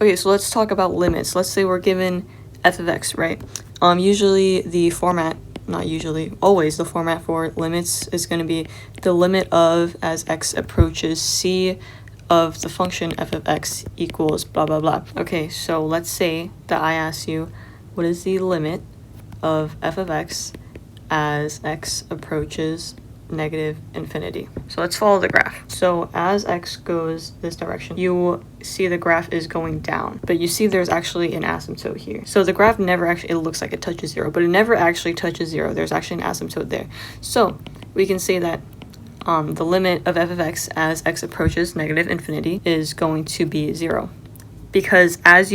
Okay, so let's talk about limits. Let's say we're given f of x, right? Usually the format, not usually, always the format for limits is going to be the limit of as x approaches c of the function f of x equals blah, blah, blah. Okay, so let's say that I ask you, what is the limit of f of x as x approaches negative infinity? So let's follow the graph. So as x goes this direction, you see the graph is going down, but you see there's actually an asymptote here. So the graph never actually, it looks like it touches zero, but it never actually touches zero. There's actually an asymptote there. So we can say that the limit of f of x as x approaches negative infinity is going to be 0. Because as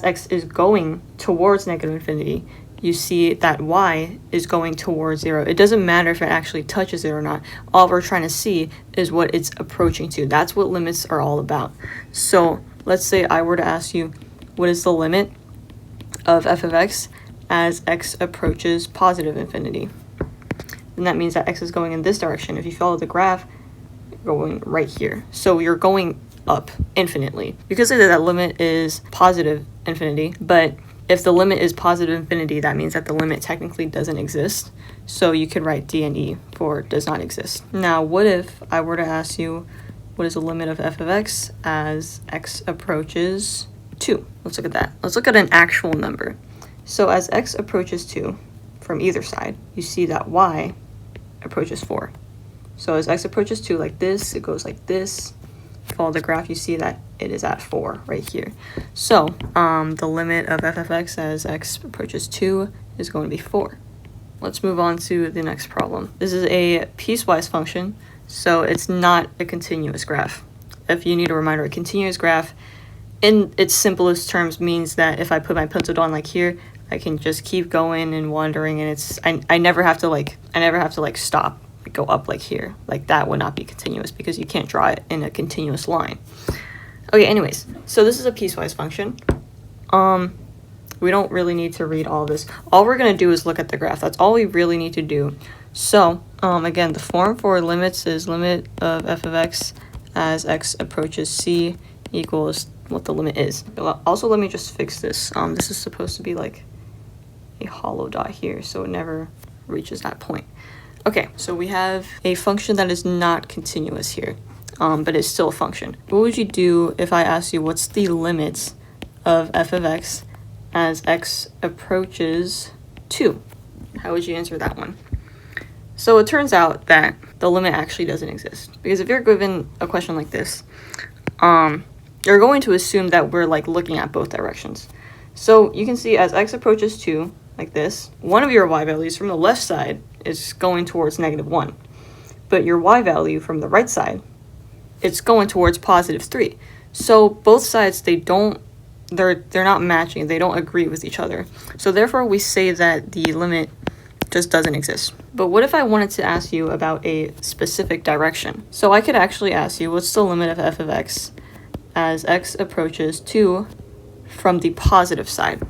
x is going towards negative infinity, you see that y is going towards 0. It doesn't matter if it actually touches it or not. All we're trying to see is what it's approaching to. That's what limits are all about. So let's say I were to ask you, what is the limit of f of x as x approaches positive infinity? And that means that x is going in this direction. If you follow the graph, you're going right here. So you're going up infinitely. You could say that that limit is positive infinity, but if the limit is positive infinity, that means that the limit technically doesn't exist. So you could write D and E for does not exist. Now, what if I were to ask you, what is the limit of f of x as x approaches 2? Let's look at that. Let's look at an actual number. So as x approaches 2 from either side, you see that y approaches 4. So as x approaches 2 like this, it goes like this. Follow the graph, you see that it is at 4 right here. So the limit of f of x as x approaches 2 is going to be 4. Let's move on to the next problem. This is a piecewise function, so it's not a continuous graph. If you need a reminder, a continuous graph in its simplest terms means that if I put my pencil down like here, I can just keep going and wandering, and I never have to stop, go up like here. Like that would not be continuous because you can't draw it in a continuous line. Okay, anyways, so this is a piecewise function. We don't really need to read all this. All we're gonna do is look at the graph. That's all we really need to do. So again, the form for limits is limit of f of x as x approaches c equals what the limit is. Also, let me just fix this. This is supposed to be like a hollow dot here, so it never reaches that point. Okay, so we have a function that is not continuous here, but it's still a function. What would you do if I asked you what's the limit of f of x as x approaches 2? How would you answer that one? So it turns out that the limit actually doesn't exist, because if you're given a question like this, you're going to assume that we're like looking at both directions. So you can see as x approaches 2, like this, one of your y values from the left side is going towards -1, but your y value from the right side, it's going towards +3. So both sides, they're not matching, they don't agree with each other. So therefore we say that the limit just doesn't exist. But what if I wanted to ask you about a specific direction? So I could actually ask you, what's the limit of f of x as x approaches 2 from the positive side?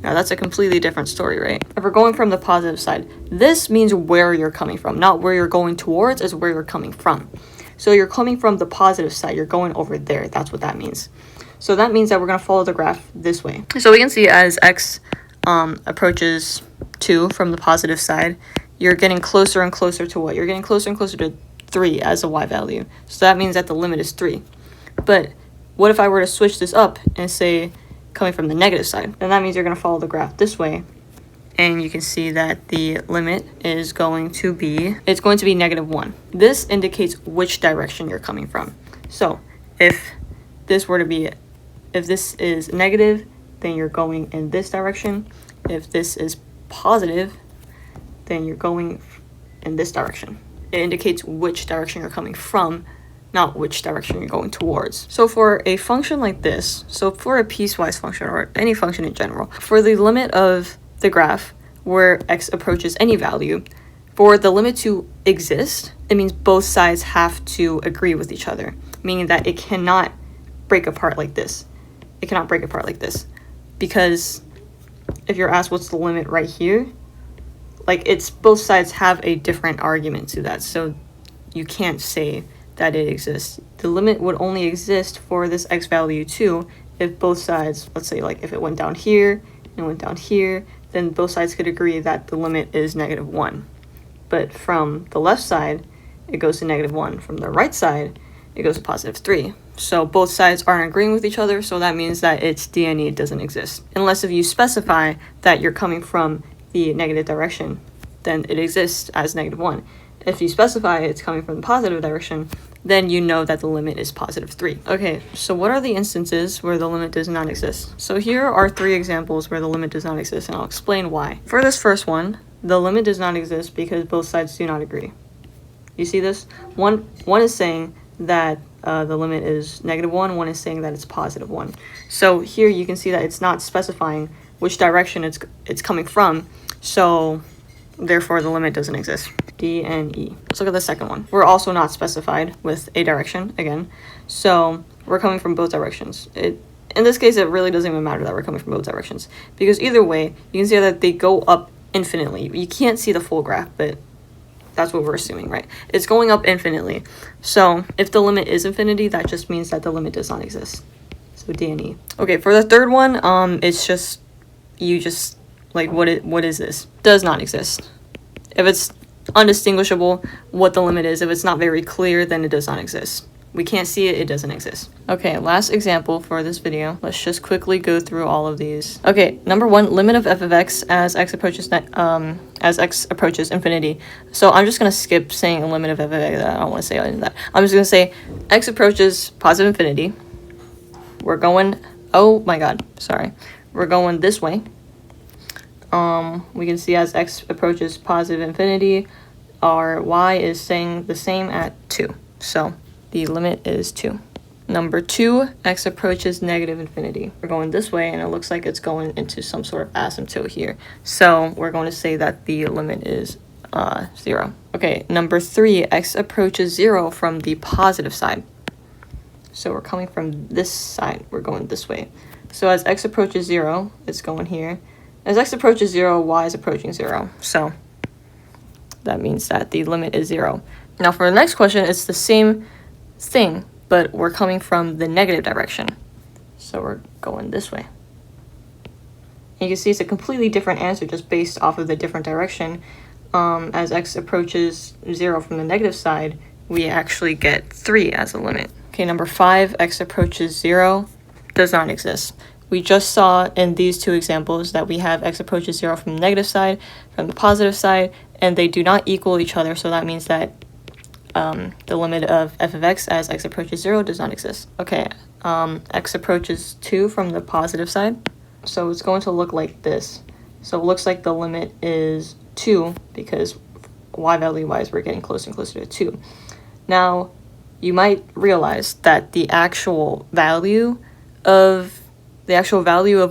Now that's a completely different story, right? If we're going from the positive side, this means where you're coming from, not where you're going towards, is where you're coming from. So you're coming from the positive side, you're going over there. That's what that means. So that means that we're going to follow the graph this way. So we can see as x approaches 2 from the positive side, you're getting closer and closer to what? You're getting closer and closer to 3 as a y value. So that means that the limit is 3. But what if I were to switch this up and say coming from the negative side? Then that means you're going to follow the graph this way, and you can see that the limit is going to be, it's going to be -1. This indicates which direction you're coming from. So if this is negative, then you're going in this direction. If this is positive, then you're going in this direction. It indicates which direction you're coming from, not which direction you're going towards. So for a function like this, so for a piecewise function or any function in general, for the limit of the graph where x approaches any value, for the limit to exist, it means both sides have to agree with each other, meaning that it cannot break apart like this. It cannot break apart like this, because if you're asked what's the limit right here, like it's both sides have a different argument to that, so you can't say that it exists. The limit would only exist for this x value 2 if both sides, let's say like if it went down here and went down here, then both sides could agree that the limit is -1. But from the left side, it goes to -1. From the right side, it goes to +3. So both sides aren't agreeing with each other, so that means that its DNE doesn't exist. Unless if you specify that you're coming from the negative direction, then it exists as -1. If you specify it's coming from the positive direction, then you know that the limit is +3. Okay, so what are the instances where the limit does not exist? So here are 3 examples where the limit does not exist, and I'll explain why. For this first one, the limit does not exist because both sides do not agree. You see this? One is saying that the limit is -1, one is saying that it's +1. So here you can see that it's not specifying which direction it's coming from, so therefore the limit doesn't exist. D and E. Let's look at the second one. We're also not specified with a direction again, so we're coming from both directions. In this case, it really doesn't even matter that we're coming from both directions, because either way, you can see that they go up infinitely. You can't see the full graph, but that's what we're assuming, right? It's going up infinitely. So if the limit is infinity, that just means that the limit does not exist. So D and E. Okay, for the third one, it's just, like, what is this? Does not exist. If it's undistinguishable what the limit is, if it's not very clear, then it does not exist. We can't see it, it doesn't exist. Okay, last example for this video. Let's just quickly go through all of these. Okay, number 1, limit of f of x as x approaches infinity. So I'm just gonna skip saying a limit of f of x. I don't want to say any of that. I'm just gonna say x approaches positive infinity. We're going, oh my god, sorry. We're going this way. We can see as x approaches positive infinity, our y is staying the same at 2. So the limit is 2. Number 2, x approaches negative infinity. We're going this way, and it looks like it's going into some sort of asymptote here. So we're going to say that the limit is 0. Okay, number 3, x approaches 0 from the positive side. So we're coming from this side, we're going this way. So as x approaches 0, it's going here. As x approaches 0, y is approaching 0. So that means that the limit is 0. Now for the next question, it's the same thing, but we're coming from the negative direction. So we're going this way. And you can see it's a completely different answer just based off of the different direction. As x approaches 0 from the negative side, we actually get 3 as a limit. Okay, number 5, x approaches 0 does not exist. We just saw in these 2 examples that we have x approaches 0 from the negative side, from the positive side, and they do not equal each other, so that means that the limit of f of x as x approaches 0 does not exist. Okay, x approaches 2 from the positive side, so it's going to look like this. So it looks like the limit is 2 because y value-wise we're getting closer and closer to 2. Now, you might realize that the actual value of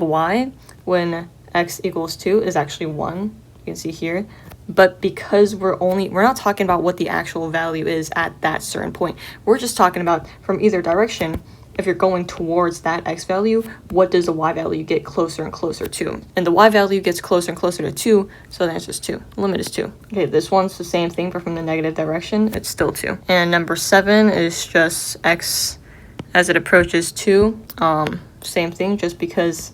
y when x equals 2 is actually 1. You can see here. But because we're not talking about what the actual value is at that certain point. We're just talking about from either direction, if you're going towards that x value, what does the y value get closer and closer to? And the y value gets closer and closer to 2, so the answer is 2. The limit is 2. Okay, this one's the same thing, but from the negative direction, it's still 2. And number 7 is just x as it approaches 2. Same thing, just because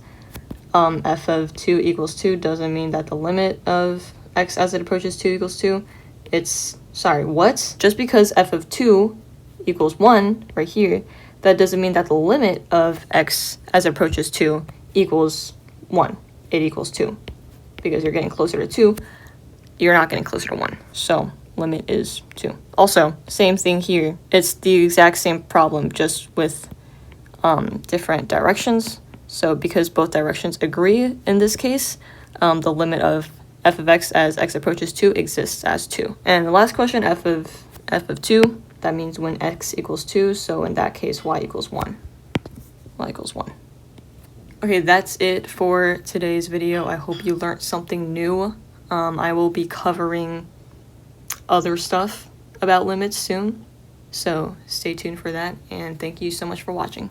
f of 2 equals 2 doesn't mean that the limit of x as it approaches 2 equals 2. Just because f of 2 equals 1 right here, that doesn't mean that the limit of x as it approaches 2 equals 1. It equals 2. Because you're getting closer to 2, you're not getting closer to 1. So limit is 2. Also, same thing here. It's the exact same problem, just with different directions. So because both directions agree in this case, the limit of f of x as x approaches 2 exists as 2. And the last question, f of 2, that means when x equals 2, so in that case y equals 1. Y equals 1. Okay, that's it for today's video. I hope you learned something new. I will be covering other stuff about limits soon, so stay tuned for that, and thank you so much for watching.